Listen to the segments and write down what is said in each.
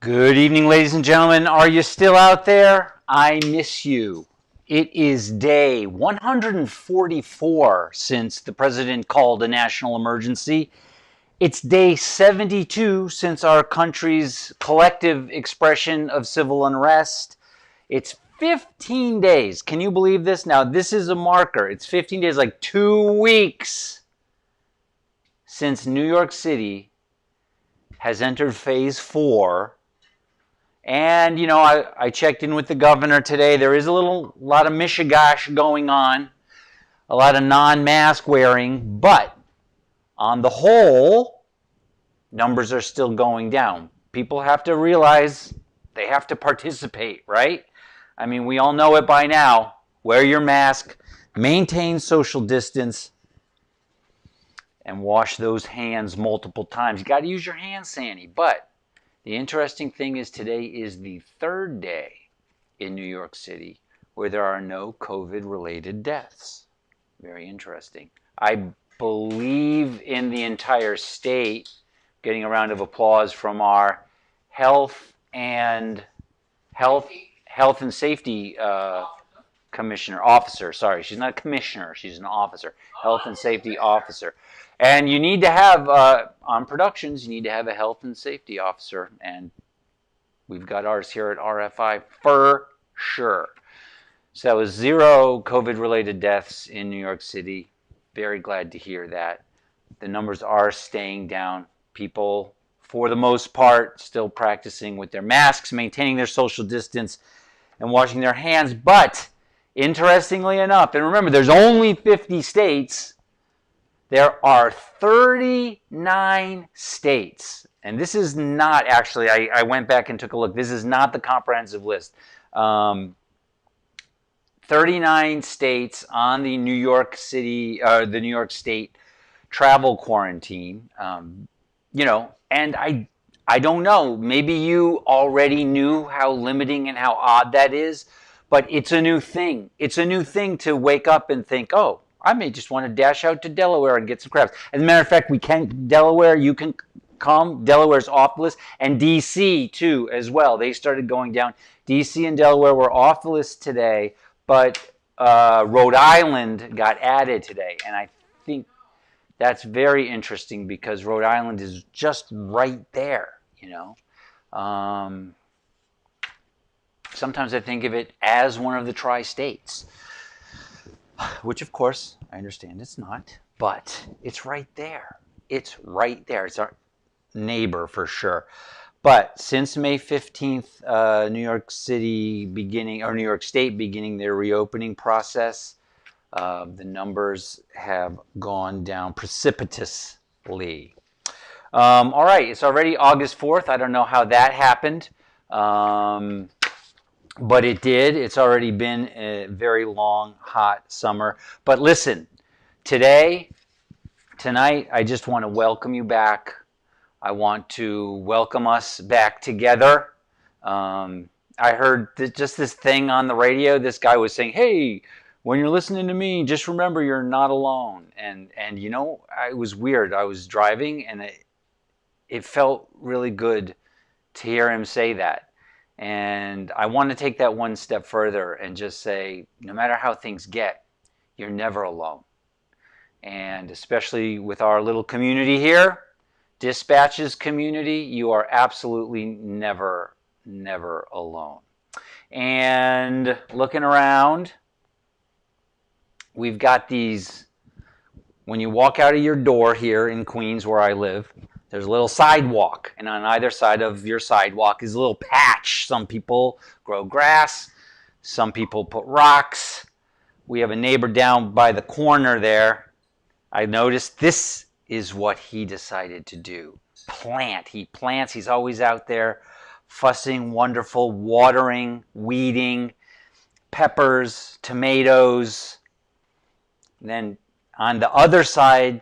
Good evening, ladies and gentlemen. Are you still out there? I miss you. It is day 144 since the president called a national emergency. It's day 72 since our country's collective expression of civil unrest. It's 15 days. Can you believe this? Now, this is a marker. It's 15 days, like 2 weeks since New York City has entered phase 4. And, you know, I checked in with the governor today. There is a lot of mishigash going on, a lot of non-mask wearing, but on the whole, numbers are still going down. People have to realize they have to participate, right? I mean, we all know it by now. Wear your mask, maintain social distance, and wash those hands multiple times. You got to use your hand sanitizer, but the interesting thing is today is the third day in New York City where there are no COVID-related deaths. Very interesting. I believe in the entire state, getting a round of applause from our health and safety officer. Sorry, she's not a commissioner, she's an officer. Health and safety officer. And you need to have, on productions, you need to have a health and safety officer. And we've got ours here at RFI for sure. So that was 0 COVID-related deaths in New York City. Very glad to hear that. The numbers are staying down. People, for the most part, still practicing with their masks, maintaining their social distance, and washing their hands. But, interestingly enough, and remember, there's only 50 states. There are 39 states, and this is not actually, I went back and took a look, this is not the comprehensive list. 39 states on the New York City, the New York State travel quarantine, you know, and I don't know, maybe you already knew how limiting and how odd that is, but it's a new thing. It's a new thing to wake up and think, oh, I may just want to dash out to Delaware and get some crabs. As a matter of fact, Delaware, you can come. Delaware's off the list. And D.C. too, as well. They started going down. D.C. and Delaware were off the list today, but Rhode Island got added today. And I think that's very interesting because Rhode Island is just right there, you know. Sometimes I think of it as one of the tri-states. Which, of course, I understand it's not, but it's right there. It's right there. It's our neighbor for sure. But since May 15th, New York State beginning their reopening process, the numbers have gone down precipitously. All right, it's already August 4th. I don't know how that happened. But it did. It's already been a very long, hot summer. But listen, tonight, I just want to welcome you back. I want to welcome us back together. I heard just this thing on the radio. This guy was saying, hey, when you're listening to me, just remember you're not alone. And you know, it was weird. I was driving, and it felt really good to hear him say that. And I want to take that one step further and just say, no matter how things get, you're never alone. And especially with our little community here, Dispatches community, you are absolutely never alone. And looking around, we've got these, when you walk out of your door here in Queens where I live, there's a little sidewalk, and on either side of your sidewalk is a little patch. Some people grow grass, some people put rocks. We have a neighbor down by the corner there. I noticed this is what he decided to do. Plant. He plants. He's always out there fussing, wonderful, watering, weeding, peppers, tomatoes. And then on the other side,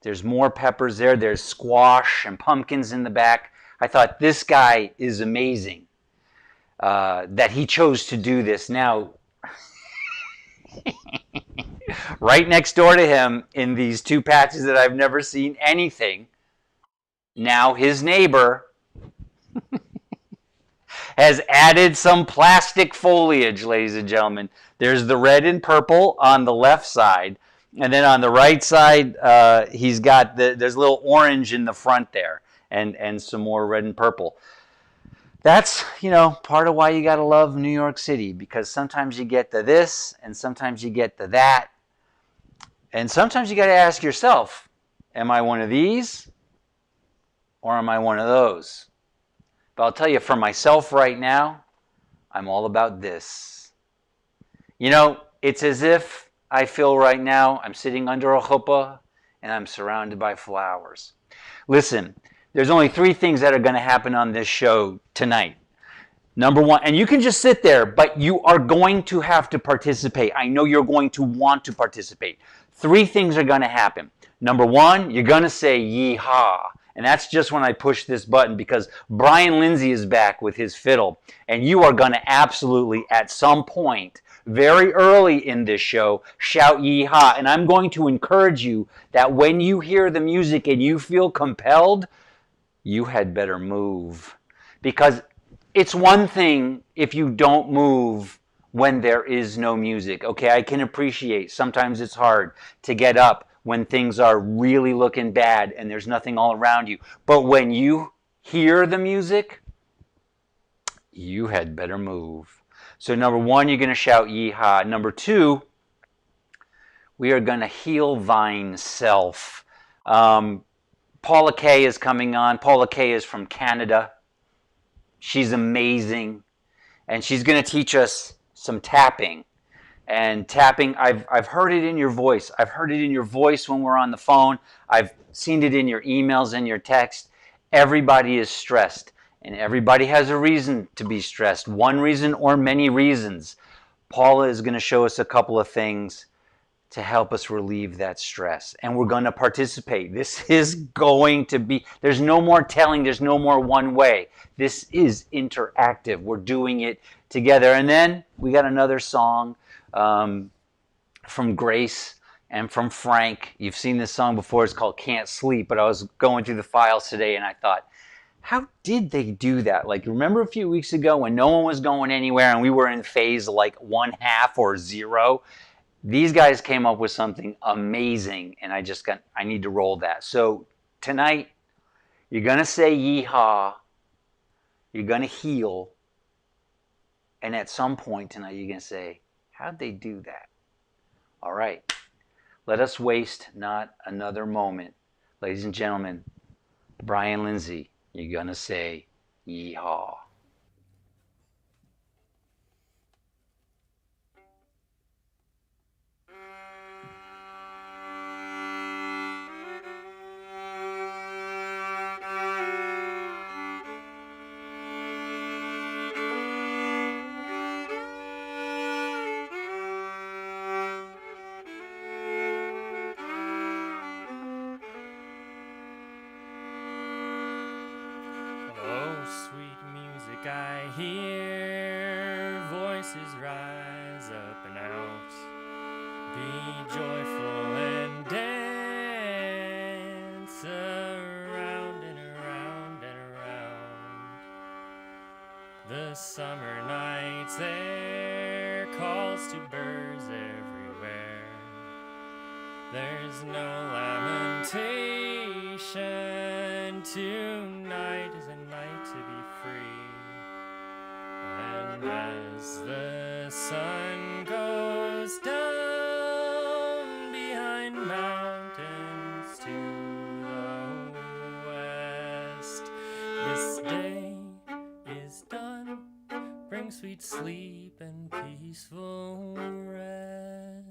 there's more peppers there. There's squash and pumpkins in the back. I thought, this guy is amazing that he chose to do this. Now, right next door to him in these two patches that I've never seen anything, now his neighbor has added some plastic foliage, ladies and gentlemen. There's the red and purple on the left side, and then on the right side, he's got there's a little orange in the front there, and some more red and purple. That's, part of why you got to love New York City, because sometimes you get the this, and sometimes you get the that, and sometimes you got to ask yourself, am I one of these, or am I one of those? But I'll tell you, for myself right now, I'm all about this. It's as if I feel right now I'm sitting under a chuppah and I'm surrounded by flowers. Listen, there's only 3 things that are going to happen on this show tonight. Number 1, and you can just sit there, but you are going to have to participate. I know you're going to want to participate. 3 things are going to happen. Number 1, you're going to say yeehaw. And that's just when I push this button, because Brian Lindsay is back with his fiddle. And you are going to absolutely, at some point, very early in this show, shout yeehaw. And I'm going to encourage you that when you hear the music and you feel compelled, you had better move. Because it's one thing if you don't move when there is no music. Okay, I can appreciate sometimes it's hard to get up when things are really looking bad and there's nothing all around you. But when you hear the music, you had better move. So number 1, you're going to shout yeehaw. Number 2, we are going to heal thine self. Paula Kaye is coming on. Paula Kaye is from Canada. She's amazing. And she's going to teach us some tapping. And tapping, I've heard it in your voice. I've heard it in your voice when we're on the phone. I've seen it in your emails and your text. Everybody is stressed, and everybody has a reason to be stressed. One reason or many reasons. Paula is going to show us a couple of things to help us relieve that stress. And we're going to participate. This is going to be, there's no more telling, there's no more one way. This is interactive. We're doing it together. And then we got another song from Grace and from Frank. You've seen this song before. It's called Can't Sleep. But I was going through the files today and I thought, how did they do that? Like, remember a few weeks ago when no one was going anywhere and we were in phase like 1/2 or 0? These guys came up with something amazing, and I need to roll that. So tonight, you're going to say yeehaw, you're going to heal, and at some point tonight, you're going to say, how'd they do that? All right, let us waste not another moment. Ladies and gentlemen, Brian Lindsay, you're going to say yeehaw. I hear voices rise up and out. Be joyful and dance around and around and around. The summer nights, their calls to birds everywhere. There's no lamentation. Tonight is a night to be free. And as the sun goes down behind mountains to the west, this day is done. Bring sweet sleep and peaceful rest.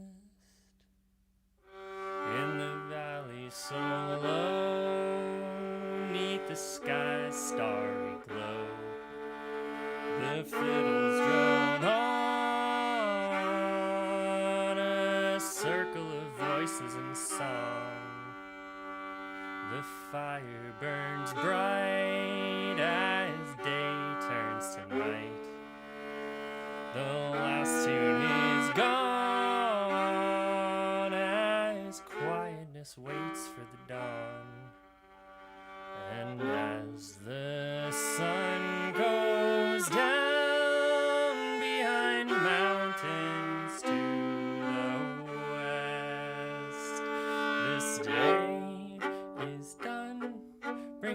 In the valley so low, 'neath the sky's starry glow, the fiddles drone on a circle of voices and song. The fire burns bright as day turns to night. The last tune is gone as quietness waits for the dawn. And as the sun goes down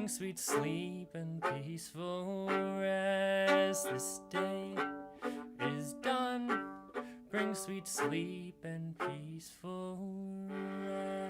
bring sweet sleep and peaceful rest. This day is done. Bring sweet sleep and peaceful rest.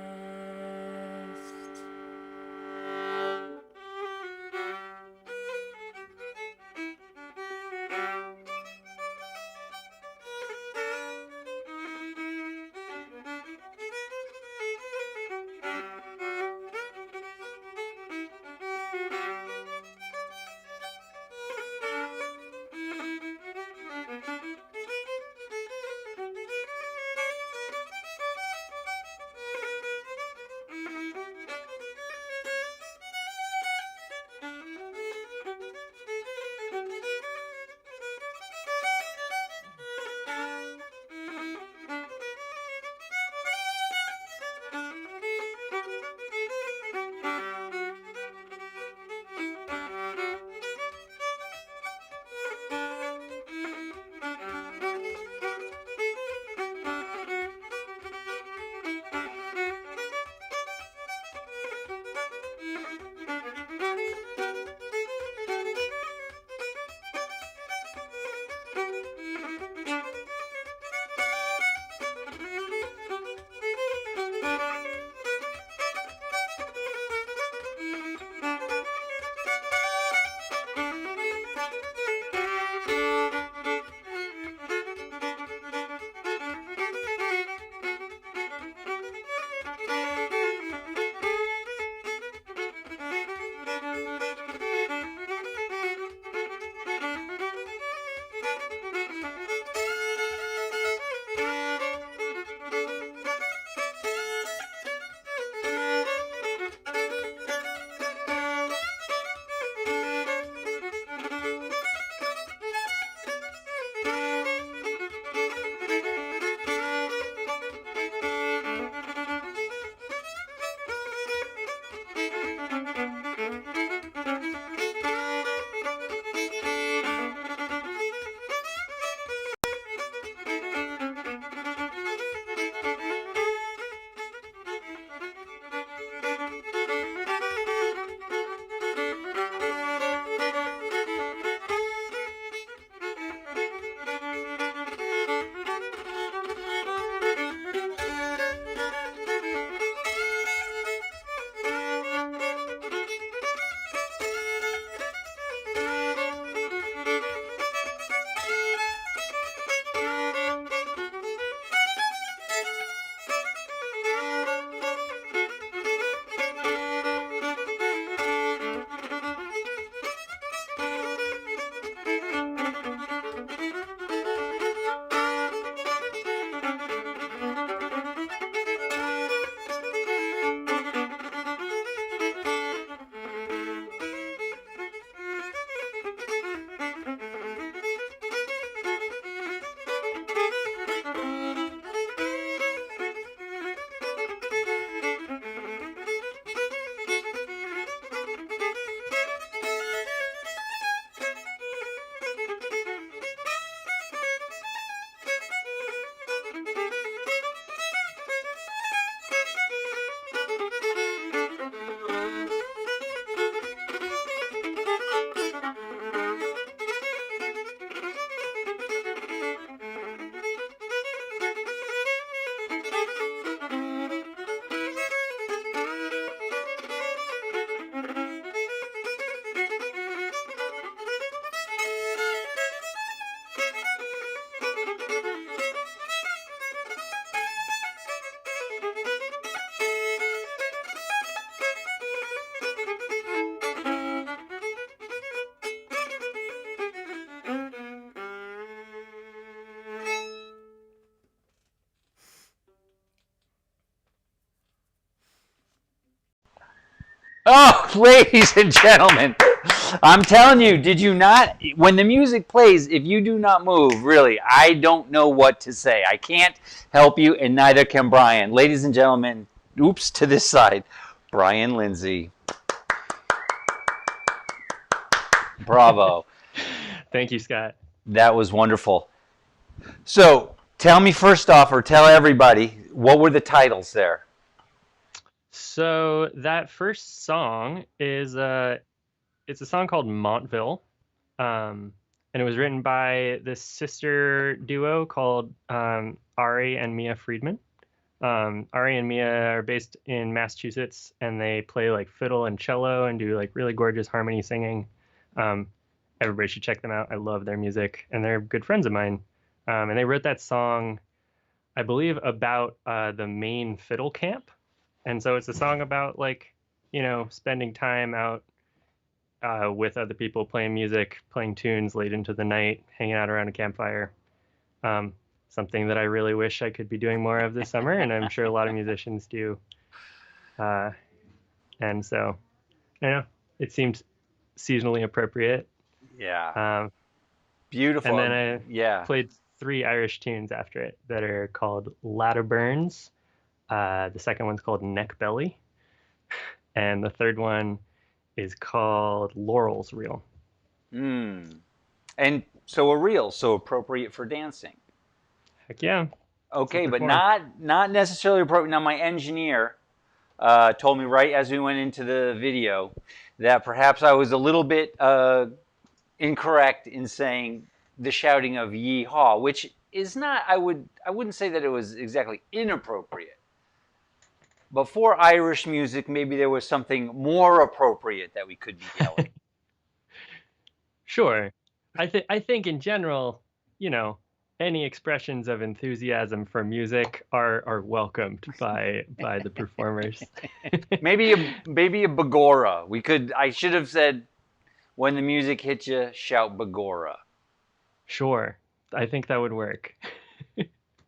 Oh, ladies and gentlemen, I'm telling you, did you not, when the music plays, if you do not move, really, I don't know what to say. I can't help you, and neither can Brian. Ladies and gentlemen, oops, to this side, Brian Lindsay. Bravo. Thank you, Scott. That was wonderful. So, tell me first off, or tell everybody, what were the titles there? So that first song is it's a song called Montville. And it was written by this sister duo called Ari and Mia Friedman. Ari and Mia are based in Massachusetts, and they play like fiddle and cello and do like really gorgeous harmony singing. Um, Everybody should check them out. I love their music, and they're good friends of mine. And they wrote that song, I believe, about the Maine fiddle camp. And so it's a song about like, spending time out with other people, playing music, playing tunes late into the night, hanging out around a campfire. Um, Something that I really wish I could be doing more of this summer, and I'm sure a lot of musicians do. Uh, and so, it seemed seasonally appropriate. Yeah. Um, Beautiful. and then I Yeah. played 3 Irish tunes after it that are called Ladder Burns. The second one's called Neckbelly, and the third one is called Laurel's Reel. Mm. And so a reel, so appropriate for dancing. Heck yeah. Okay, Super but fun. not necessarily appropriate. Now, my engineer told me right as we went into the video that perhaps I was a little bit incorrect in saying the shouting of "Yee-haw," which is not. I wouldn't say that it was exactly inappropriate. But for Irish music, maybe there was something more appropriate that we could be yelling. Sure. I think in general, any expressions of enthusiasm for music are welcomed by the performers. Maybe a begorra. I should have said when the music hits you, shout begorra. Sure. I think that would work.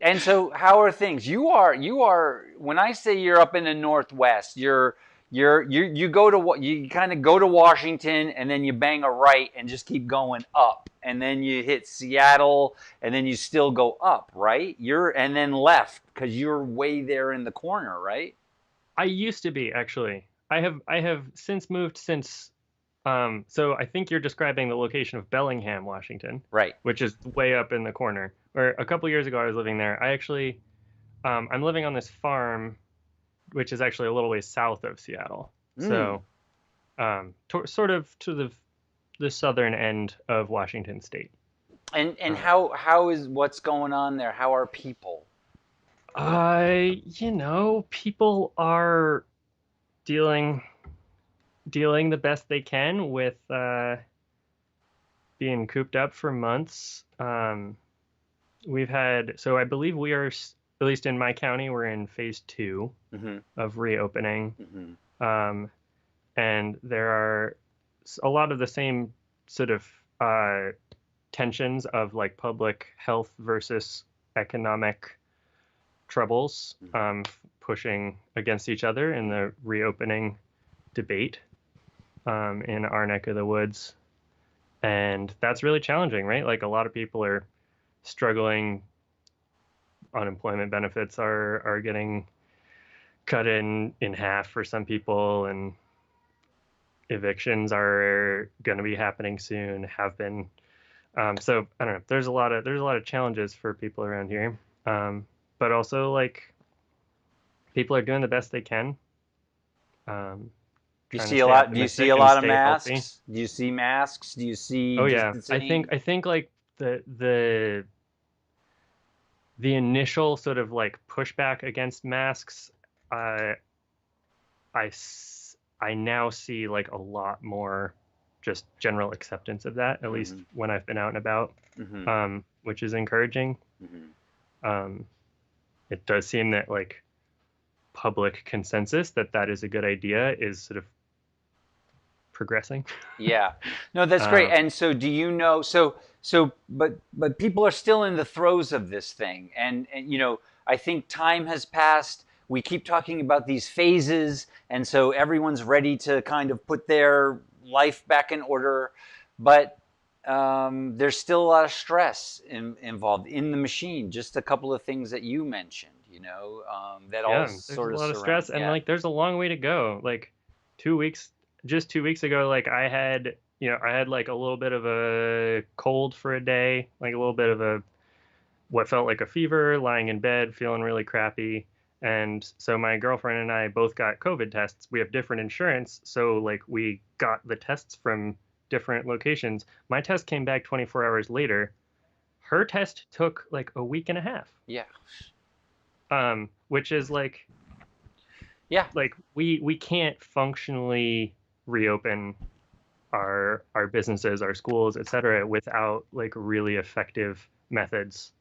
And so, how are things? You are. When I say you're up in the Northwest, you go to you kind of go to Washington, and then you bang a right and just keep going up, and then you hit Seattle, and then you still go up, right? And then left because you're way there in the corner, right? I used to be actually. I have since moved since so I think you're describing the location of Bellingham, Washington, Right. which is way up in the corner. Or a couple years ago I was living there. I actually I'm living on this farm which is actually a little ways south of Seattle. Mm. So sort of to the southern end of Washington State. And Uh, how is what's going on there? How are people? people are dealing dealing the best they can with being cooped up for months. We've had, so I believe we are, at least in my county, we're in phase 2 Mm-hmm. of reopening. Mm-hmm. And there are a lot of the same sort of tensions of like public health versus economic troubles pushing against each other in the reopening debate in our neck of the woods. And that's really challenging, right? Like a lot of people are struggling. Unemployment benefits are getting cut in half for some people, and evictions are going to be happening soon, have been. So I don't know. There's a lot of challenges for people around here, but also like people are doing the best they can. Do you Trying to see a stay lot? Do you see optimistic a and lot of stay healthy. masks? Do you see masks? Do you see Oh yeah, distancing? I think like the initial sort of like pushback against masks, uh, I now see like a lot more just general acceptance of that, at least Mm-hmm. when I've been out and about, Mm-hmm. which is encouraging. Mm-hmm. Um, it does seem that like public consensus that is a good idea is sort of progressing. Yeah. No, that's great. Um, And so do you know but people are still in the throes of this thing. And I think time has passed. We keep talking about these phases, and so everyone's ready to kind of put their life back in order, but there's still a lot of stress involved in the machine. Just a couple of things that you mentioned, that all yeah, there's a sort of lot of surround. stress, and Yeah. like there's a long way to go. Like 2 weeks, just 2 weeks ago, like I had like a little bit of a cold for a day, like a little bit of a what felt like a fever, lying in bed, feeling really crappy. And so my girlfriend and I both got COVID tests. We have different insurance, so like we got the tests from different locations. My test came back 24 hours later. Her test took like a week and a half. Yeah. Which is like, Yeah. like we can't functionally reopen our businesses, our schools, etc., without like really effective methods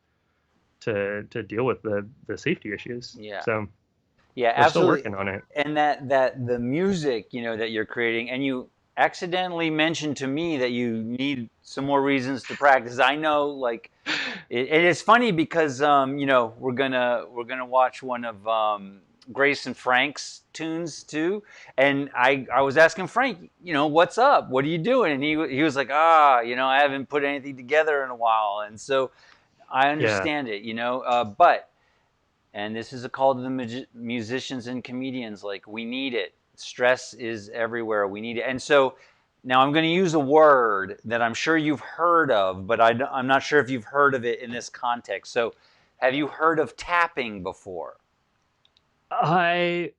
to deal with the safety issues. Yeah. So Yeah, we're still absolutely. working on it. And that the music, that you're creating, and you accidentally mentioned to me that you need some more reasons to practice. I know, like, it is funny because we're gonna watch one of Grace and Frank's tunes too, and I was asking Frank, what's up? What are you doing? And he was like, I haven't put anything together in a while, and so I understand it, but. And this is a call to the musicians and comedians. Like, we need it. Stress is everywhere. We need it. And so now I'm going to use a word that I'm sure you've heard of, but I'm not sure if you've heard of it in this context. So have you heard of tapping before? I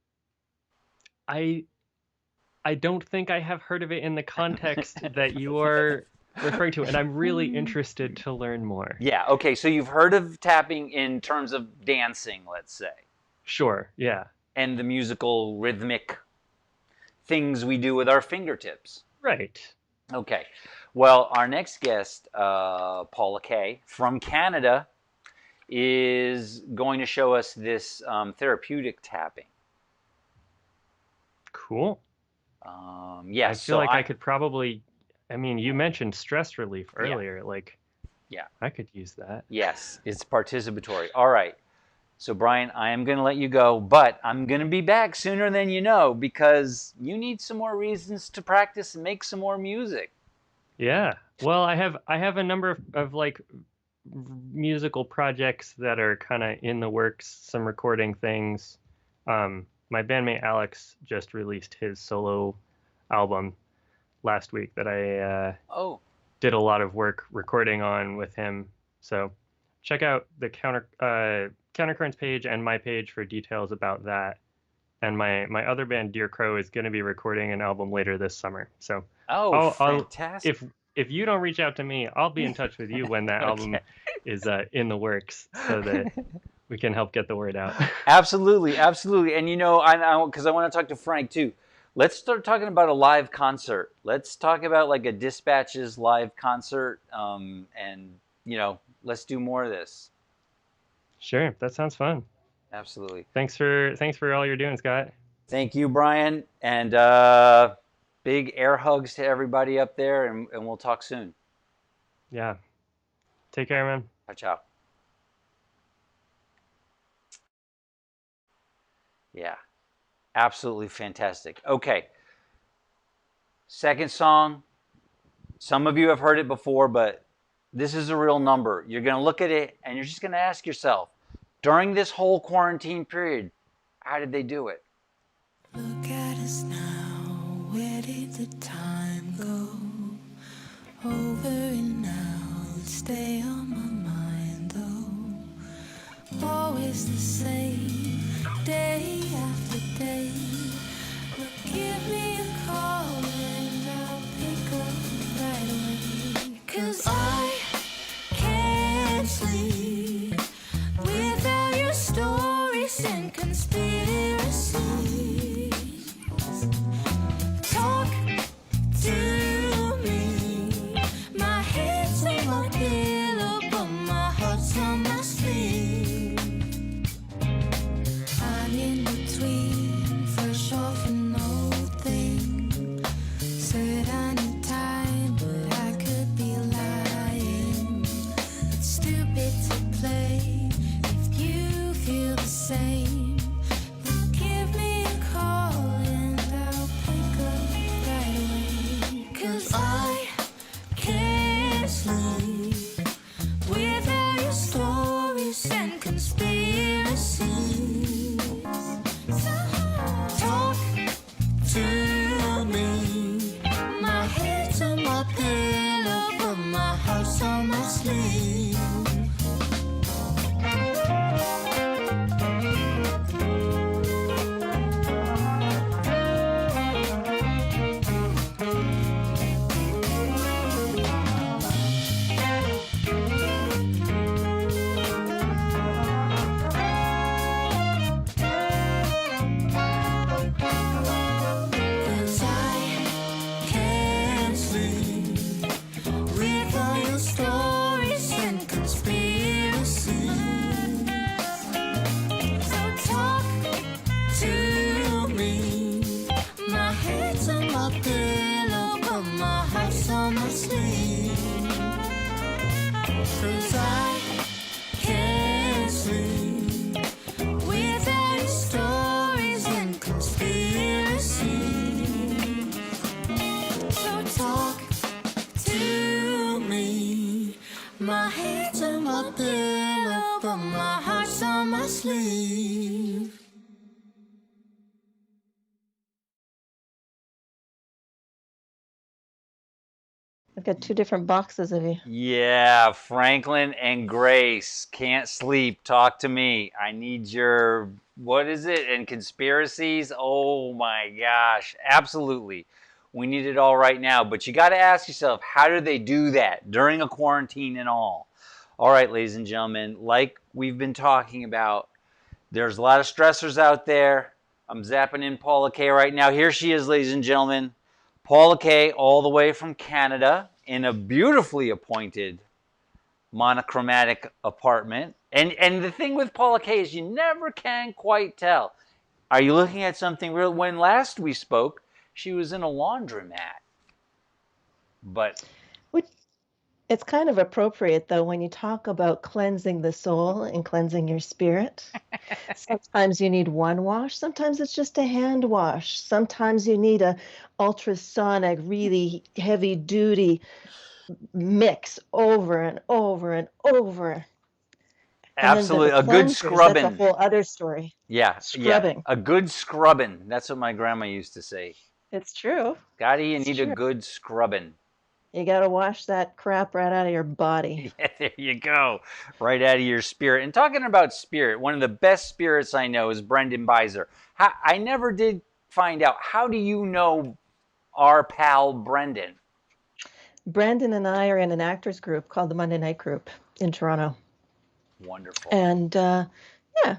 don't think I have heard of it in the context that you are referring to, and I'm really interested to learn more. Yeah, okay, so you've heard of tapping in terms of dancing, let's say. Sure, yeah. And the musical, rhythmic things we do with our fingertips. Right. Okay. Well, our next guest, Paula Kaye from Canada, is going to show us this therapeutic tapping. Cool. Yeah, I feel like I could probably... I mean, you mentioned stress relief earlier. Like, yeah, I could use that. Yes, it's participatory. All right. So, Brian, I am going to let you go, but I'm going to be back sooner than you know because you need some more reasons to practice and make some more music. Yeah. Well, I have a number of like musical projects that are kind of in the works, some recording things. My bandmate Alex just released his solo album last week that I did a lot of work recording on with him. So check out the Countercurrents page and my page for details about that. And my other band, Dear Crow, is going to be recording an album later this summer. So fantastic. If you don't reach out to me, I'll be in touch with you when that album is in the works so that we can help get the word out. Absolutely, absolutely. And because I want to talk to Frank too. Let's start talking about a live concert. Let's talk about like a Dispatches live concert, and let's do more of this. Sure, that sounds fun. Absolutely. Thanks for all you're doing, Scott. Thank you, Brian, and big air hugs to everybody up there, and we'll talk soon. Yeah. Take care, man. Ciao. Yeah. Absolutely fantastic. Okay. Second song. Some of you have heard it before, but this is a real number. You're going to look at it and you're just going to ask yourself, during this whole quarantine period, how did they do it? Look at us now. Where did the time go? Over and now. Stay on my mind though. Always the same. Day after day, look, give me a call and I'll pick up right away. 'Cause I can't sleep without your stories and conspiracies. Talk to me. My head's on my pillow, but my heart's on my sleeve. In between, fresh off an old thing. Said I need time, but I could be lying. It's stupid to play if you feel the same. But give me a call and I'll pick up right away. 'Cause I can't sleep without your stories and conspiracies. Talk to me. My head's on my pillow, but my heart's on my sleeve. sleep. I've got two different boxes of you. Yeah, Franklin and Grace. Can't sleep. Talk to me. I need your, what is it? And conspiracies? Oh my gosh. Absolutely. We need it all right now. But you got to ask yourself, how do they do that during a quarantine and all? All right, ladies and gentlemen, like we've been talking about, there's a lot of stressors out there. I'm zapping in Paula Kaye right now. Here she is, ladies and gentlemen. Paula Kaye, all the way from Canada, in a beautifully appointed monochromatic apartment. And the thing with Paula Kaye is you never can quite tell. Are you looking at something real? When last we spoke, she was in a laundromat. But Which it's kind of appropriate though when you talk about cleansing the soul and cleansing your spirit. Sometimes you need one wash, sometimes it's just a hand wash. Sometimes you need a ultrasonic, really heavy duty mix over and over and over. And then absolutely, the a good cleansers, that's a scrubbing. whole other story. Yeah, Scrubbing. a good scrubbing. That's what my grandma used to say. It's true. Scotty, you It's need a true. good scrubbing. You got to wash that crap right out of your body. Yeah, there you go. Right out of your spirit. And talking about spirit, one of the best spirits I know is Brendan Beiser. I never did find out. How do you know our pal Brendan? Brandon and I are in an actors group called the Monday Night Group in Toronto. Wonderful. And yeah,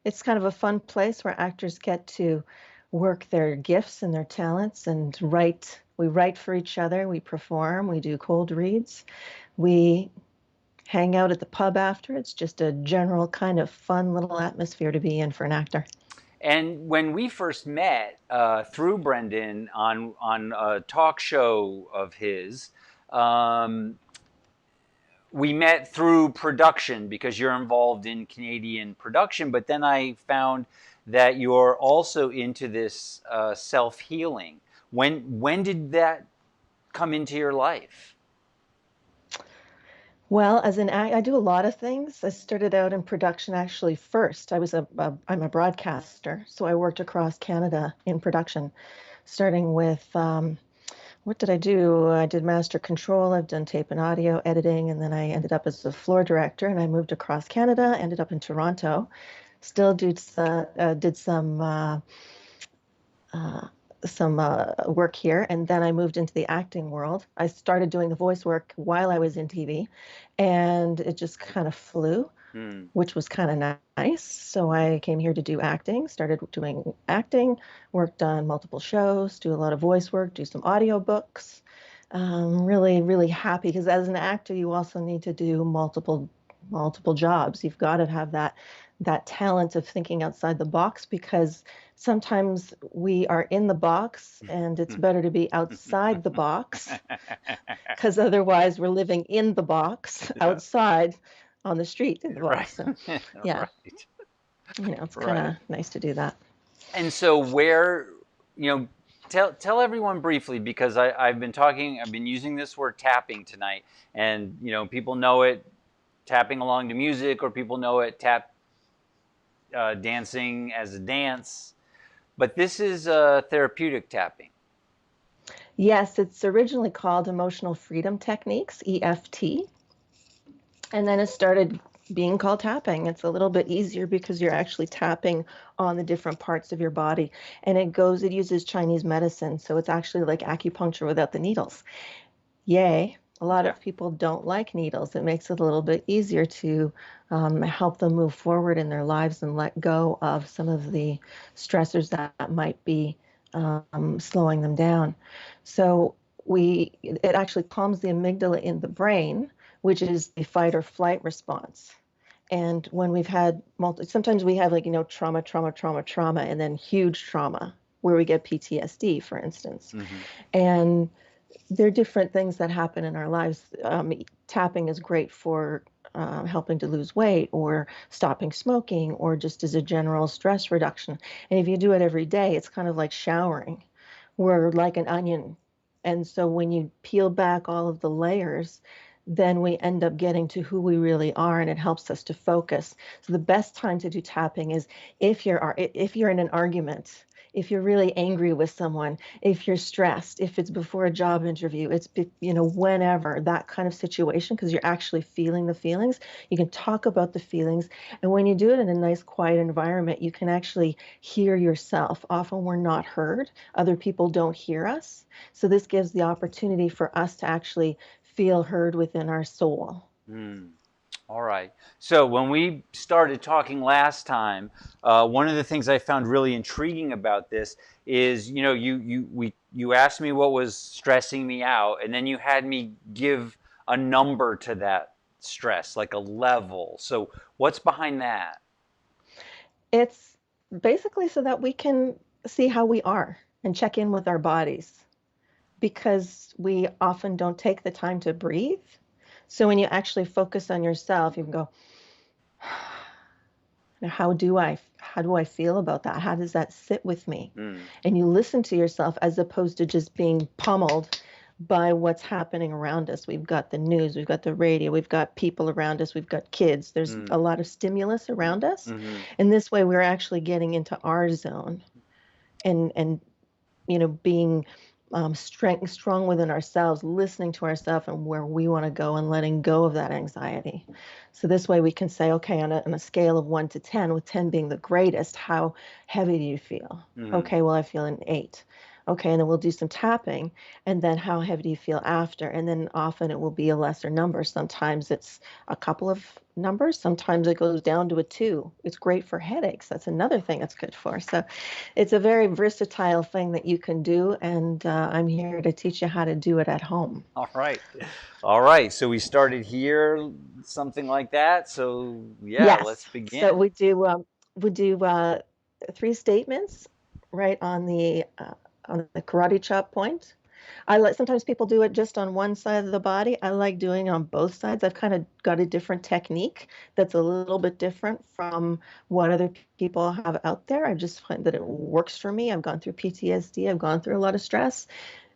it's kind of a fun place where actors get to work their gifts and their talents and write. We write for each other, we perform, we do cold reads, we hang out at the pub after. It's just a general kind of fun little atmosphere to be in for an actor. And when we first met through Brendan on a talk show of his, we met through production because you're involved in Canadian production. But then I found that you're also into this self-healing. When did that come into your life? Well, as an act, I do a lot of things. I started out in production actually first. I'm a broadcaster, so I worked across Canada in production, starting with what did I do? I did master control. I've done tape and audio editing, and then I ended up as a floor director. And I moved across Canada, ended up in Toronto. Still did some work here, and then I moved into the acting world. I started doing the voice work while I was in TV, and it just kind of flew, which was kind of nice. So I came here to do acting, started doing acting, worked on multiple shows, do a lot of voice work, do some audio books. Really, really happy because as an actor, you also need to do multiple jobs. You've got to have that talent of thinking outside the box because sometimes we are in the box and it's better to be outside the box because otherwise we're living in the box outside on the street in the box. Right. So, yeah, Right. it's kind of nice to do that. And so where, tell everyone briefly, because I've been using this word tapping tonight, and people know it tapping along to music, or people know it dancing as a dance, but this is therapeutic tapping. Yes, it's originally called Emotional Freedom Techniques, EFT, and then it started being called tapping. It's a little bit easier because you're actually tapping on the different parts of your body, and it uses Chinese medicine, so it's actually like acupuncture without the needles. Yay. A lot of people don't like needles. It makes it a little bit easier to help them move forward in their lives and let go of some of the stressors that might be slowing them down. So it actually calms the amygdala in the brain, which is the fight or flight response. And when we've had sometimes we have trauma, and then huge trauma where we get PTSD, for instance. Mm-hmm. And there are different things that happen in our lives. Tapping is great for helping to lose weight or stopping smoking or just as a general stress reduction. And if you do it every day, it's kind of like showering. We're like an onion. And so when you peel back all of the layers, then we end up getting to who we really are, and it helps us to focus. So the best time to do tapping is if you're in an argument, if you're really angry with someone, if you're stressed, if it's before a job interview, whenever, that kind of situation, because you're actually feeling the feelings. You can talk about the feelings, and when you do it in a nice quiet environment, you can actually hear yourself. Often we're not heard. Other people don't hear us. So this gives the opportunity for us to actually feel heard within our soul. All right. So when we started talking last time, one of the things I found really intriguing about this is, you asked me what was stressing me out, and then you had me give a number to that stress, like a level. So what's behind that? It's basically so that we can see how we are and check in with our bodies, because we often don't take the time to breathe. So when you actually focus on yourself, you can go, how do I feel about that? How does that sit with me? And you listen to yourself as opposed to just being pummeled by what's happening around us. We've got the news, we've got the radio, we've got people around us, we've got kids. There's a lot of stimulus around us. And this way we're actually getting into our zone and being strong within ourselves, listening to ourselves and where we want to go, and letting go of that anxiety. So this way we can say, okay, on a scale of 1 to 10, with 10 being the greatest, how heavy do you feel? Okay, well, I feel an 8. Okay, and then we'll do some tapping, and then how heavy do you feel after? And then often it will be a lesser number. Sometimes it's a couple of numbers. Sometimes it goes down to a 2. It's great for headaches. That's another thing it's good for. So it's a very versatile thing that you can do, and I'm here to teach you how to do it at home. All right. All right. So we started here, something like that. So yeah, Yes. let's begin. So we do 3 statements right on the karate chop point. Sometimes people do it just on one side of the body. I like doing it on both sides. I've kind of got a different technique that's a little bit different from what other people have out there. I just find that it works for me. I've gone through PTSD. I've gone through a lot of stress.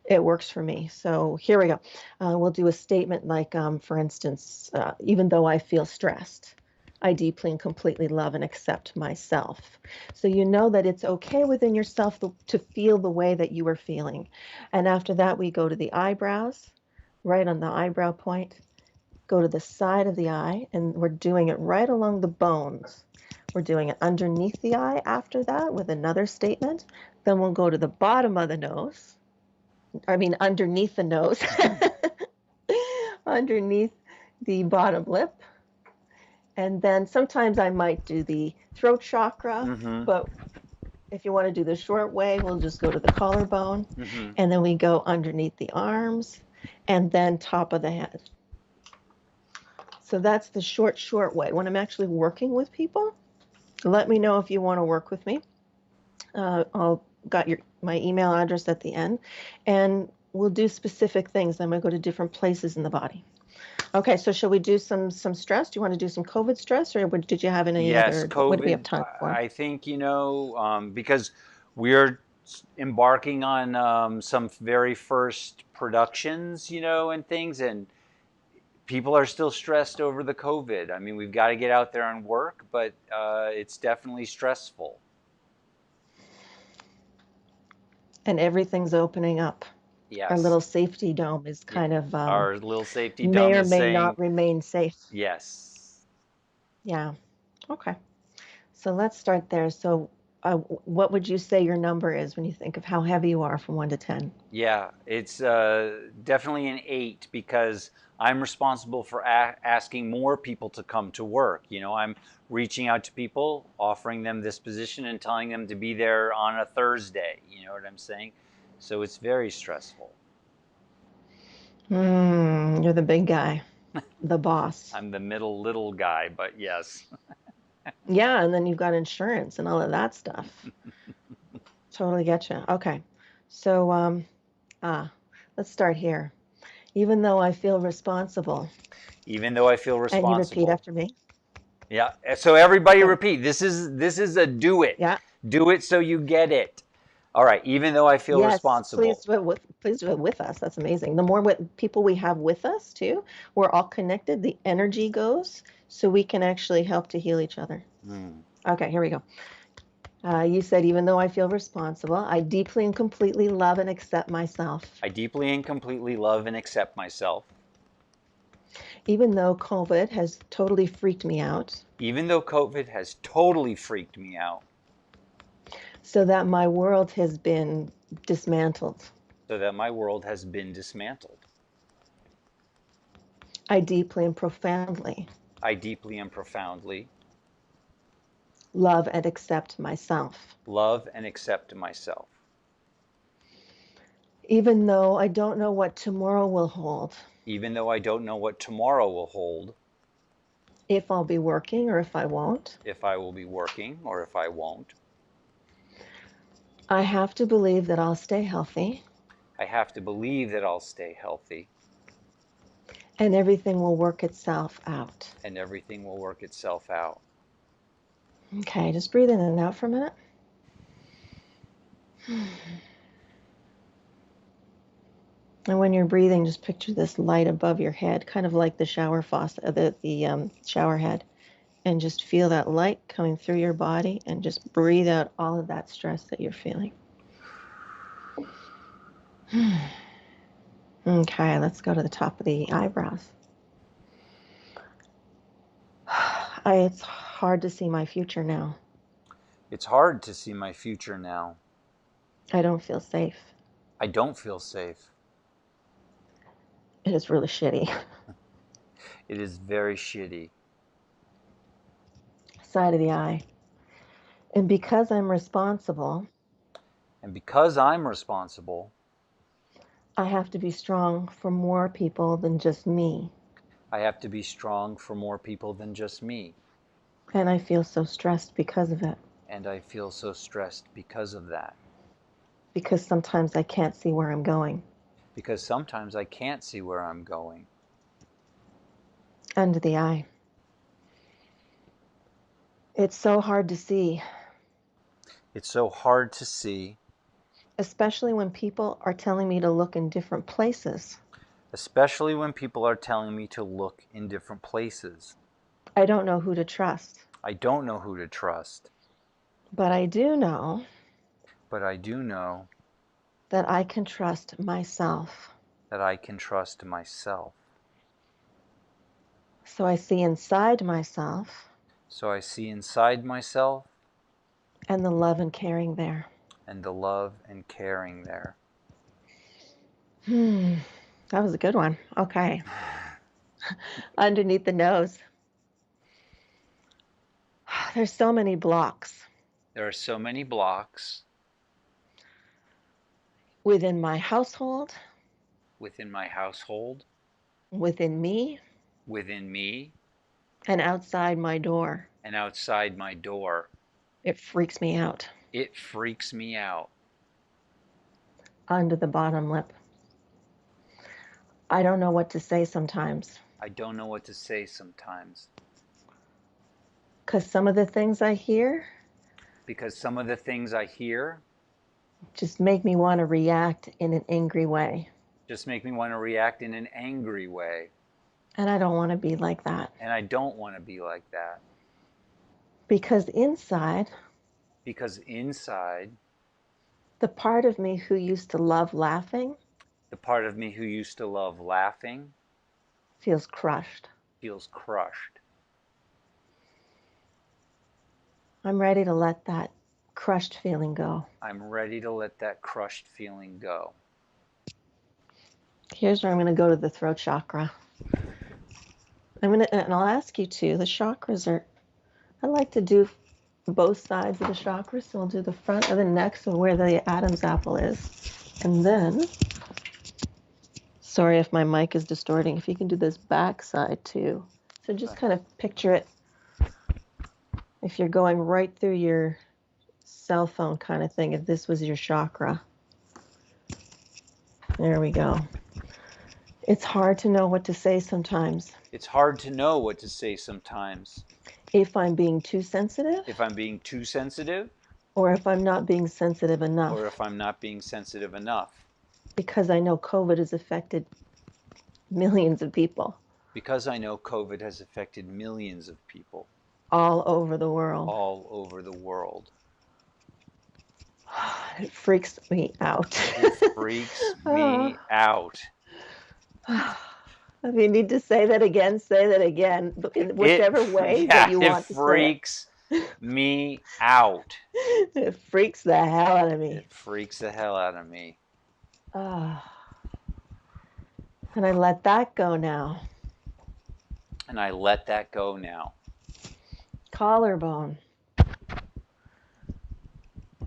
It works for me. So here we go. We'll do a statement like, for instance, even though I feel stressed, I deeply and completely love and accept myself. So you know that it's okay within yourself to feel the way that you are feeling. And after that, we go to the eyebrows, right on the eyebrow point, go to the side of the eye, and we're doing it right along the bones. We're doing it underneath the eye after that with another statement. Then we'll go to the bottom of the nose. Underneath the nose, underneath the bottom lip. And then sometimes I might do the throat chakra, but if you want to do the short way, we'll just go to the collarbone, and then we go underneath the arms, and then top of the head. So that's the short way. When I'm actually working with people, let me know if you want to work with me. I'll got my email address at the end, and we'll do specific things. I'm going to go to different places in the body. Okay, so shall we do some stress? Do you want to do some COVID stress, or did you have any other? COVID, what do we have time for? I think, because we're embarking on some very first productions, and things, and people are still stressed over the COVID. I mean, we've got to get out there and work, but it's definitely stressful. And everything's opening up. Yes. Our little safety dome is kind of our little safety dome may or is may saying, not remain safe. Yes. Yeah. Okay. So let's start there. So what would you say your number is when you think of how heavy you are from 1 to 10? Yeah, it's definitely an 8, because I'm responsible for asking more people to come to work. I'm reaching out to people, offering them this position and telling them to be there on a Thursday. You know what I'm saying? So it's very stressful. You're the big guy, the boss. I'm the middle little guy, but yes. Yeah, and then you've got insurance and all of that stuff. Totally get you. Okay. So let's start here. Even though I feel responsible. Even though I feel responsible. And you repeat after me. Yeah. So everybody repeat. This is a do it. Yeah. Do it so you get it. All right. Even though I feel Yes, responsible. please do it with us. That's amazing. The more people we have with us too, we're all connected. The energy goes, so we can actually help to heal each other. Okay, here we go. You said, even though I feel responsible, I deeply and completely love and accept myself. I deeply and completely love and accept myself. Even though COVID has totally freaked me out. Even though COVID has totally freaked me out. So that my world has been dismantled. So that my world has been dismantled. I deeply and profoundly. I deeply and profoundly. Love and accept myself. Love and accept myself. Even though I don't know what tomorrow will hold. Even though I don't know what tomorrow will hold. If I'll be working or if I won't. If I will be working or if I won't. I have to believe that I'll stay healthy. I have to believe that I'll stay healthy. And everything will work itself out. And everything will work itself out. Okay, just breathe in and out for a minute. And when you're breathing, just picture this light above your head, kind of like the shower faucet, the shower head. And just feel that light coming through your body and just breathe out all of that stress that you're feeling. Okay, let's go to the top of the eyebrows. It's hard to see my future now. It's hard to see my future now. I don't feel safe. I don't feel safe. It is really shitty. It is very shitty. Side of the eye. And because I'm responsible. And because I'm responsible. I have to be strong for more people than just me. I have to be strong for more people than just me. And I feel so stressed because of it. And I feel so stressed because of that. Because sometimes I can't see where I'm going. Because sometimes I can't see where I'm going. Under the eye. It's so hard to see. It's so hard to see. Especially when people are telling me to look in different places. Especially when people are telling me to look in different places. I don't know who to trust. I don't know who to trust. But I do know. But I do know. That I can trust myself. That I can trust myself. So I see inside myself. So I see inside myself. And the love and caring there. And the love and caring there. That was a good one. Okay. Underneath the nose. There's so many blocks. There are so many blocks. Within my household. Within my household. Within me. Within me. And outside my door. And outside my door. It freaks me out. It freaks me out. Under the bottom lip. I don't know what to say sometimes. I don't know what to say sometimes. Because some of the things I hear. Because some of the things I hear. Just make me want to react in an angry way. Just make me want to react in an angry way. And I don't want to be like that. And I don't want to be like that. Because inside. Because inside. The part of me who used to love laughing. The part of me who used to love laughing. Feels crushed. Feels crushed. I'm ready to let that crushed feeling go. I'm ready to let that crushed feeling go. Here's where I'm going to go to the throat chakra. And I'll ask you too, the chakras are, I like to do both sides of the chakras. So we'll do the front of the neck, so where the Adam's apple is. And then, sorry if my mic is distorting, if you can do this back side too. So just kind of picture it. If you're going right through your cell phone kind of thing, if this was your chakra. There we go. It's hard to know what to say sometimes. It's hard to know what to say sometimes. If I'm being too sensitive. If I'm being too sensitive. or if I'm not being sensitive enough, or if I'm not being sensitive enough, because I know COVID has affected millions of people because I know COVID has affected millions of people all over the world. all over the world. It freaks me out. It freaks me out. If you need to say that again, say that again, in whichever way that you want to say it. It freaks me out. It freaks the hell out of me. It freaks the hell out of me. And I let that go now. And I let that go now. Collarbone.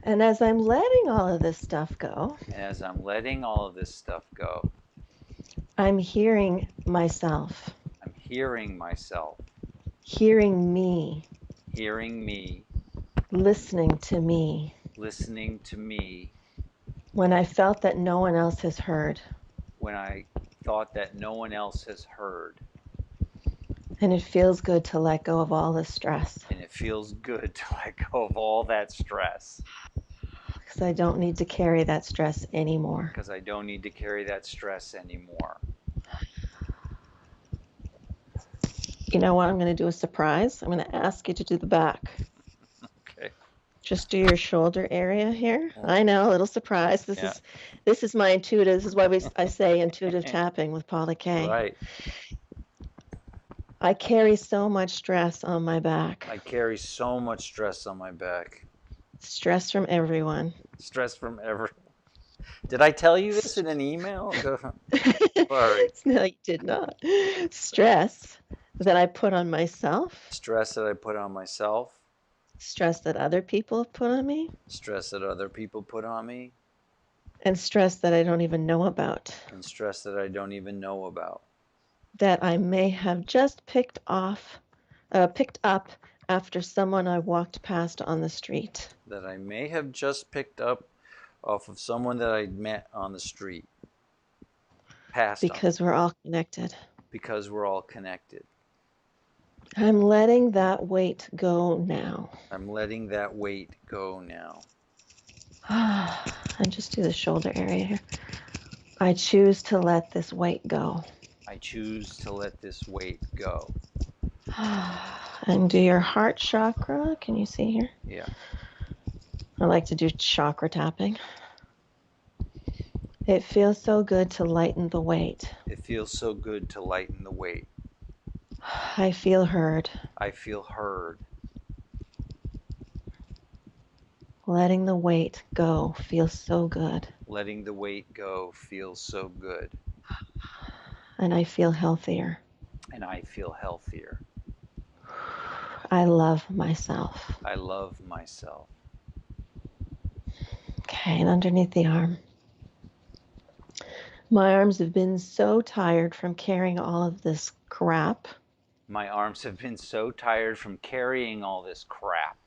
And as I'm letting all of this stuff go, As I'm letting all of this stuff go, I'm hearing myself, I'm hearing myself, hearing me, listening to me, listening to me, when I felt that no one else has heard. when I thought that no one else has heard. And it feels good to let go of all the stress, And it feels good to let go of all that stress, because I don't need to carry that stress anymore. because I don't need to carry that stress anymore. You know what? I'm going to do a surprise. I'm going to ask you to do the back. Okay. Just do your shoulder area here. I know, a little surprise. This is my intuitive. This is why I say intuitive tapping with Paula Kaye. Right. I carry so much stress on my back. I carry so much stress on my back. Stress from everyone. Stress from everyone. Did I tell you this in an email? Sorry. No, you did not. Stress that I put on myself. Stress that I put on myself. Stress that other people have put on me. Stress that other people put on me. And stress that I don't even know about. And stress that I don't even know about. That I may have just picked up after someone I walked past on the street. That I may have just picked up off of someone that I met on the street. Because we're all connected. Because we're all connected. I'm letting that weight go now. I'm letting that weight go now. And just do the shoulder area here. I choose to let this weight go. I choose to let this weight go. And do your heart chakra. Can you see here? Yeah. I like to do chakra tapping. It feels so good to lighten the weight. It feels so good to lighten the weight. I feel heard. I feel heard. Letting the weight go feels so good. Letting the weight go feels so good. And I feel healthier. And I feel healthier. I love myself. I love myself. Okay, and underneath the arm. My arms have been so tired from carrying all of this crap. My arms have been so tired from carrying all this crap.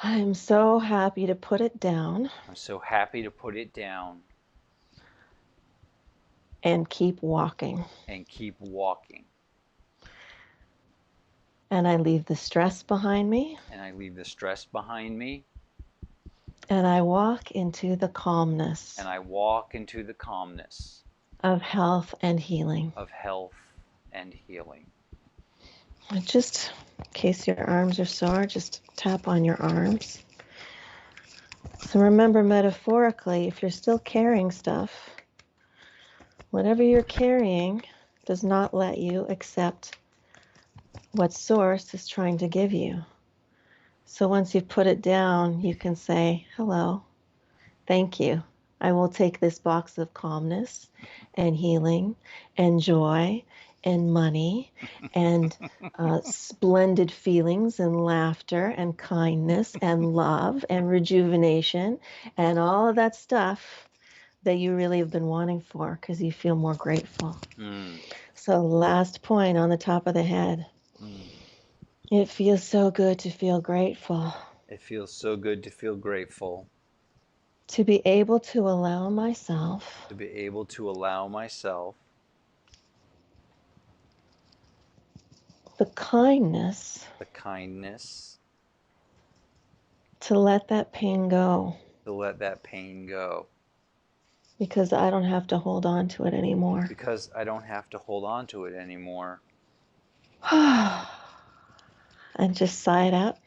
I'm so happy to put it down. I'm so happy to put it down. And keep walking. And keep walking. And I leave the stress behind me. And I leave the stress behind me. And I walk into the calmness. And I walk into the calmness. Of health and healing. Of health and healing. And just in case your arms are sore, just tap on your arms. So remember, metaphorically, if you're still carrying stuff, whatever you're carrying does not let you accept what Source is trying to give you. So once you've put it down, you can say, hello, thank you. I will take this box of calmness and healing and joy and money and splendid feelings and laughter and kindness and love and rejuvenation and all of that stuff that you really have been wanting for because you feel more grateful. So last point on the top of the head. It feels so good to feel grateful. It feels so good to feel grateful. To be able to allow myself. To be able to allow myself. The kindness. The kindness. to let that pain go, to let that pain go, because I don't have to hold on to it anymore. because I don't have to hold on to it anymore. And just sigh it out.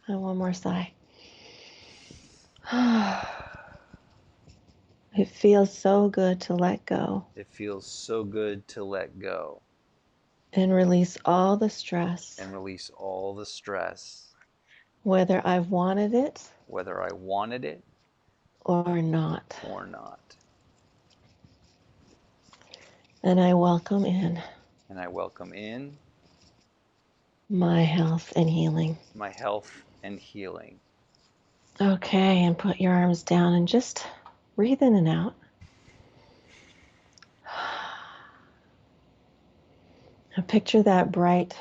And one more sigh. It feels so good to let go It feels so good to let go and release all the stress, and release all the stress, whether I've wanted it whether I wanted it or not. or not. And I welcome in And I welcome in my health and healing. my health and healing. Okay, and put your arms down and just breathe in and out. Now picture that bright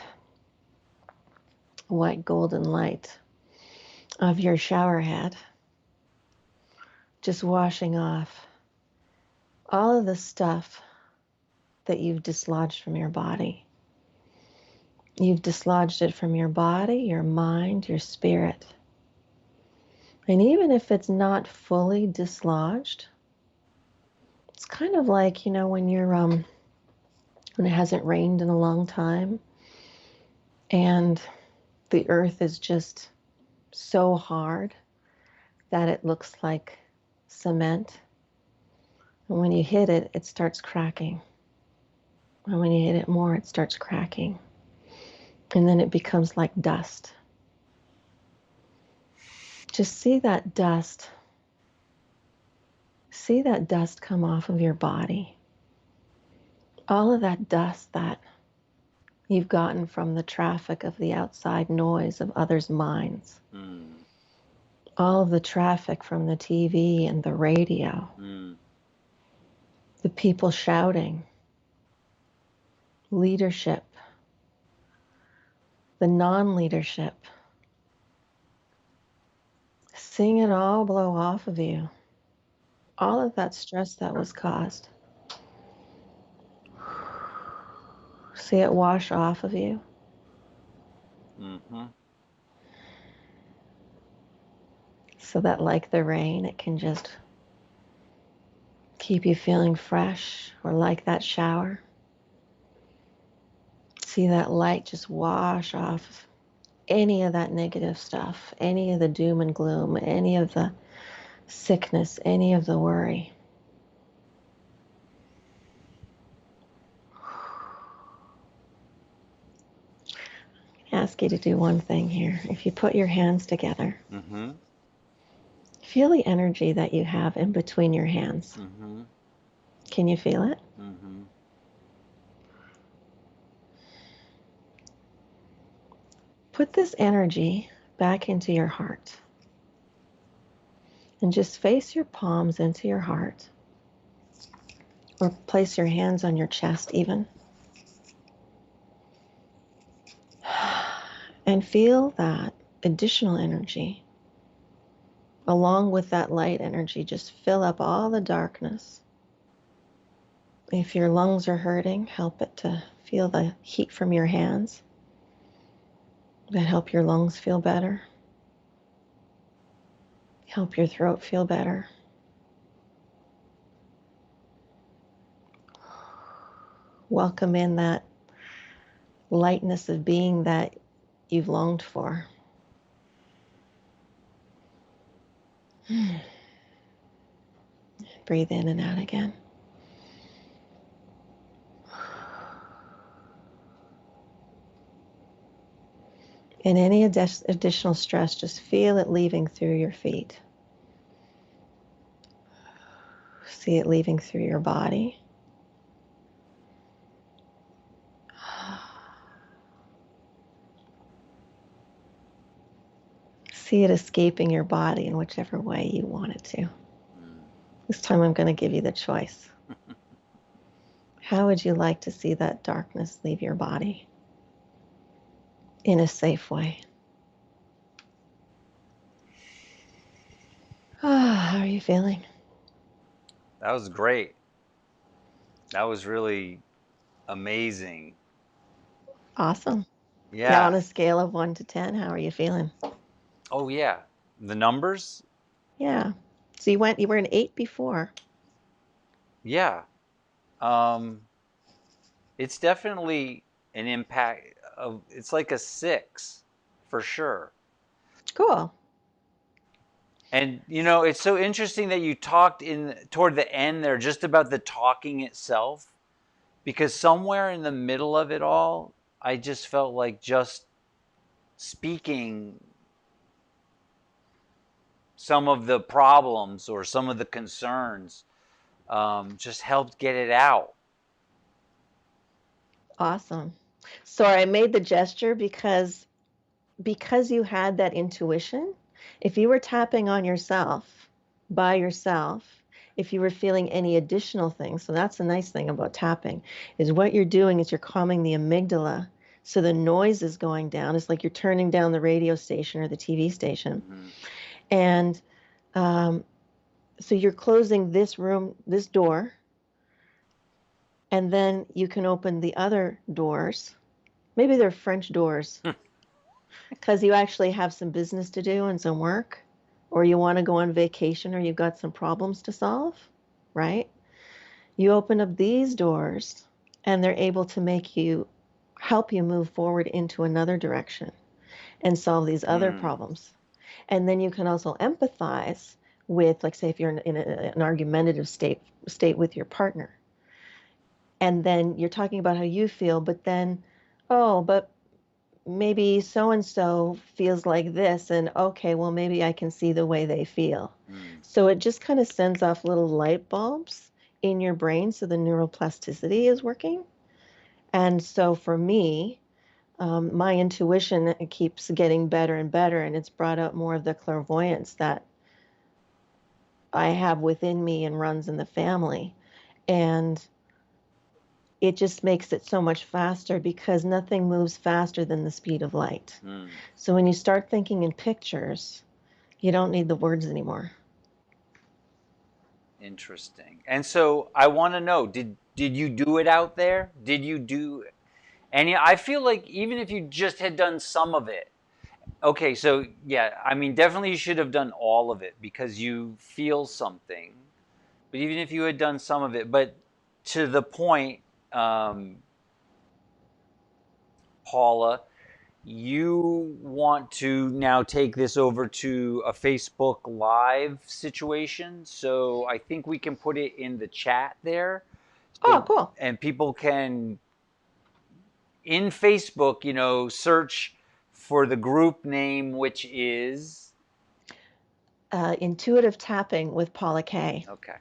white golden light of your shower head just washing off all of the stuff that you've dislodged from your body. You've dislodged it from your body, your mind, your spirit. And even if it's not fully dislodged, it's kind of like, when you're when it hasn't rained in a long time and the earth is just so hard that it looks like cement. And when you hit it, it starts cracking. And when you hit it more, it starts cracking. And then it becomes like dust. Just see that dust. See that dust come off of your body. All of that dust that you've gotten from the traffic of the outside noise of others' minds. All of the traffic from the TV and the radio. The people shouting. Leadership. The non-leadership. Seeing it all blow off of you. All of that stress that was caused. See it wash off of you. So that, like the rain, it can just keep you feeling fresh, or like that shower. See that light just wash off any of that negative stuff, any of the doom and gloom, any of the sickness, any of the worry. I ask you to do one thing here. If you put your hands together, feel the energy that you have in between your hands. Can you feel it? Put this energy back into your heart. And just face your palms into your heart. Or place your hands on your chest even. And feel that additional energy, along with that light energy, just fill up all the darkness. If your lungs are hurting, help it to feel the heat from your hands. That help your lungs feel better. Help your throat feel better. Welcome in that lightness of being that you've longed for. Breathe in and out again. And any additional stress, just feel it leaving through your feet. See it leaving through your body. See it escaping your body in whichever way you want it to. This time I'm going to give you the choice. How would you like to see that darkness leave your body in a safe way? How are you feeling? That was great. That was really amazing. Awesome. Yeah, on Yeah. a scale of 1 to 10, how are you feeling? Oh, yeah. The numbers? Yeah. So you were an 8 before. Yeah. Um, it's definitely an impact of, it's like a 6 for sure. Cool. And it's so interesting that you talked in toward the end there just about the talking itself, because somewhere in the middle of it all, I just felt like just speaking some of the problems or some of the concerns just helped get it out. Awesome. Sorry, I made the gesture because you had that intuition. If you were tapping on yourself by yourself, if you were feeling any additional things, so that's the nice thing about tapping, is what you're doing is you're calming the amygdala. So the noise is going down. It's like you're turning down the radio station or the TV station. Mm-hmm. And um, so you're closing this room, this door, and then you can open the other doors. Maybe they're French doors because you actually have some business to do and some work, or you want to go on vacation, or you've got some problems to solve, right? You open up these doors and they're able to help you move forward into another direction and solve these other Mm. problems. And then you can also empathize with, like, say, if you're in an argumentative state with your partner, and then you're talking about how you feel, but then, oh, but maybe so and so feels like this, and okay, well, maybe I can see the way they feel. Mm. So it just kind of sends off little light bulbs in your brain, so the neuroplasticity is working. And so for me, my intuition keeps getting better and better, and it's brought out more of the clairvoyance that I have within me and runs in the family. And it just makes it so much faster because nothing moves faster than the speed of light. Mm. So when you start thinking in pictures, you don't need the words anymore. Interesting. And so I want to know, did you do it out there? Did you do any? I feel like even if you just had done some of it. Okay, so yeah, I mean, definitely you should have done all of it because you feel something. But even if you had done some of it, but to the point, um, Paula, you want to now take this over to a Facebook Live situation. So I think we can put it in the chat there. Oh, So, cool. and people can, in Facebook, search for the group name, which is, Intuitive tapping with Paula Kaye. okay.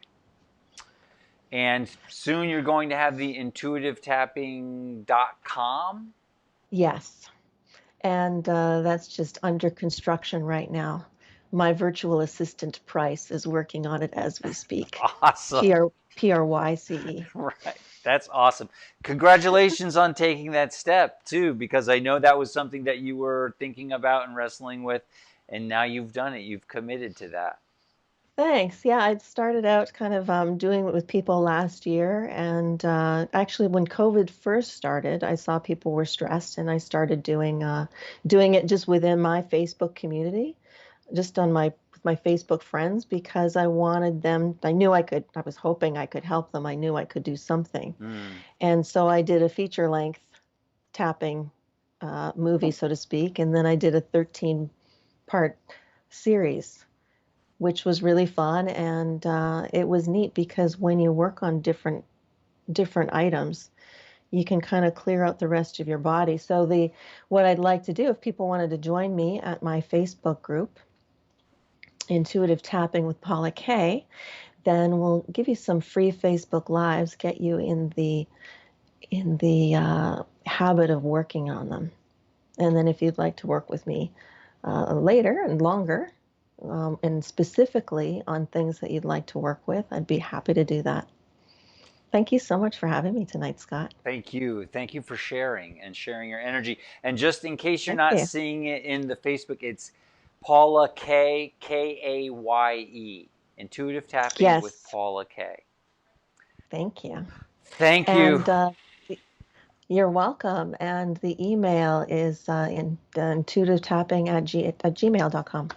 And soon you're going to have the intuitivetapping.com. Yes. And that's just under construction right now. My virtual assistant Price is working on it as we speak. Awesome. PRYCE. Right. That's awesome. Congratulations on taking that step too, because I know that was something that you were thinking about and wrestling with, and now you've done it. You've committed to that. Thanks. Yeah, I started out kind of doing it with people last year. And actually, when COVID first started, I saw people were stressed, and I started doing it just within my Facebook community, just on with my Facebook friends, because I wanted them. I knew I could. I was hoping I could help them. I knew I could do something, Mm. and so I did a feature-length tapping movie, so to speak, and then I did a 13-part series, which was really fun. And it was neat because when you work on different items, you can kind of clear out the rest of your body. So what I'd like to do, if people wanted to join me at my Facebook group, Intuitive Tapping with Paula Kaye, then we'll give you some free Facebook Lives, get you in the habit of working on them. And then if you'd like to work with me later and longer, and specifically on things that you'd like to work with, I'd be happy to do that. Thank you so much for having me tonight, Scott. Thank you. Thank you for sharing and sharing your energy. And just in case you're Thank not you. seeing it in the Facebook, it's Paula Kaye, Kaye. Intuitive Tapping with Yes, Paula Kaye. thank you. Thank you. And You're welcome. And the email is intuitivetapping at gmail.com.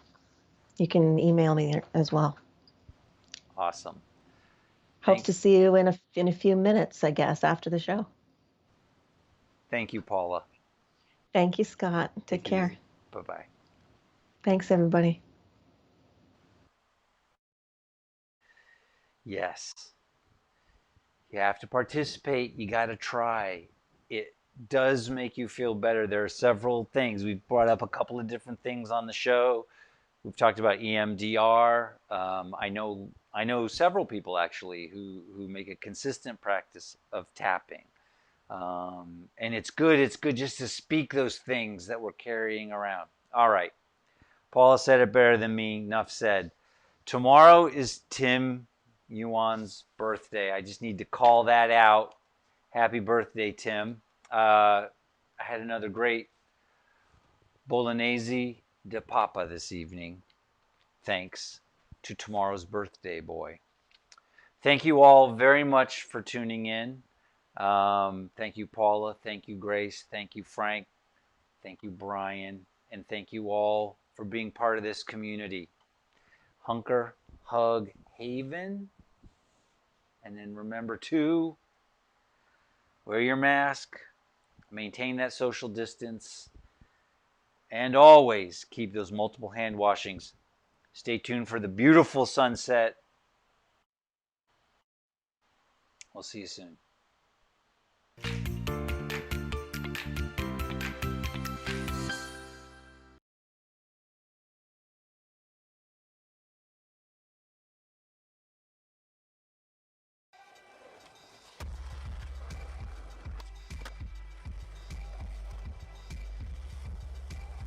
You can email me there as well. Awesome. Hope to see you in a few minutes, I guess, after the show. Thank you, Paula. Thank you, Scott. Take care. Bye-bye. Thanks, everybody. Yes. You have to participate. You got to try. It does make you feel better. There are several things. We've brought up a couple of different things on the show. We've talked about EMDR. I know several people actually who make a consistent practice of tapping. And it's good just to speak those things that we're carrying around. All right. Paula said it better than me. Enough said. Tomorrow is Tim Yuan's birthday. I just need to call that out. Happy birthday, Tim. I had another great bolognese de papa this evening, thanks to tomorrow's birthday boy. Thank you all very much for tuning in. Thank you, Paula. Thank you, Grace. Thank you, Frank. Thank you, Brian. And thank you all for being part of this community. Hunker, hug, haven. And then remember to wear your mask, maintain that social distance, and always keep those multiple hand washings. Stay tuned for the beautiful sunset. We'll see you soon.